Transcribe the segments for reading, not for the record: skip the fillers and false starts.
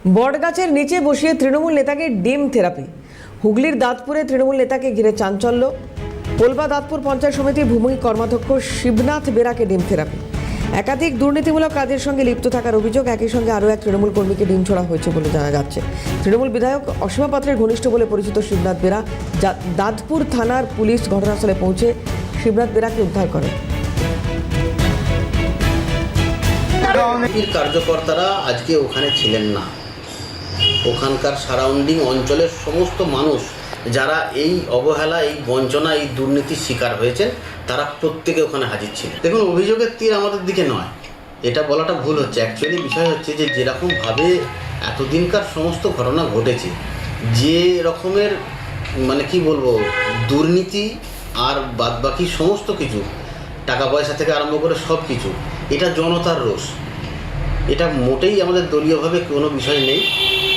বটগাছের নিচে বসিয়ে তৃণমূল নেতাকে ডিম থেরাপি। হুগলির দাঁতপুরে তৃণমূল নেতাকে ঘিরে চাঞ্চল্য। পোলবা দাঁতপুর পঞ্চায়েত সমিতির ভূমি কর্মাধ্যক্ষ শিবনাথ বেরাকে ডিম থেরাপি। একাধিক দুর্নীতিমূলক কাজের সঙ্গে লিপ্ত থাকার অভিযোগ। একই সঙ্গে আরও এক তৃণমূল কর্মীকে ডিম ছোড়া হয়েছে বলে জানা যাচ্ছে। তৃণমূল বিধায়ক অসীমা পাত্রের ঘনিষ্ঠ বলে পরিচিত শিবনাথ বেরা দাঁতপুর থানার পুলিশ ঘটনাস্থলে পৌঁছে শিবনাথ বেরাকে উদ্ধার করে। কার্যকর্তারা আজকে ওখানে ছিলেন না। ওখানকার সারাউন্ডিং অঞ্চলের সমস্ত মানুষ যারা এই অবহেলা, এই বঞ্চনা, এই দুর্নীতির শিকার হয়েছেন, তারা প্রত্যেকে ওখানে হাজির ছিলেন। দেখুন, অভিযোগের তীর আমাদের দিকে নয়, এটা বলাটা ভুল হচ্ছে। অ্যাকচুয়ালি বিষয় হচ্ছে যে যেরকমভাবে এতদিনকার সমস্ত ঘটনা ঘটেছে, যে রকমের কি বলবো, দুর্নীতি আর বাদবাকি সমস্ত কিছু, টাকা পয়সা থেকে আরম্ভ করে সব কিছু, এটা জনতার রোষ। এটা মোটেই আমাদের দলীয়ভাবে কোনো বিষয় নেই,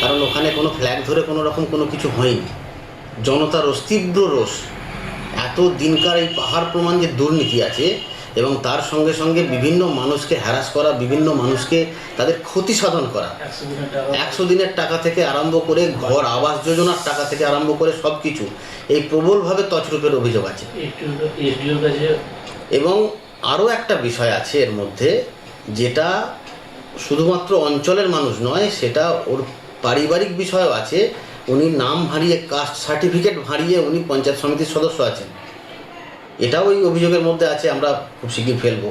কারণ ওখানে কোনো ফ্ল্যাগ ধরে কোনো রকম কোনো কিছু হয়নি। জনতার রোষ, তীব্র রোষ। এত দিনকার এই পাহাড় প্রমাণ যে দুর্নীতি আছে, এবং তার সঙ্গে সঙ্গে বিভিন্ন মানুষকে হ্যারাস করা, বিভিন্ন মানুষকে তাদের ক্ষতি সাধন করা, 100 দিনের টাকা থেকে আরম্ভ করে ঘর আবাস যোজনার টাকা থেকে আরম্ভ করে সব কিছু, এই প্রবলভাবে তছরূপের অভিযোগ আছে। এবং আরও একটা বিষয় আছে এর মধ্যে, যেটা শুধুমাত্র অঞ্চলের মানুষ নয়, সেটা ওর পারিবারিক বিষয়ও আছে। উনি নাম হারিয়ে, কাস্ট সার্টিফিকেট হারিয়ে উনি পঞ্চায়েত সমিতির সদস্য আছেন। এটাও ওই অভিযোগের মধ্যে আছে, আমরা খুব শীঘ্রই ফেলবো।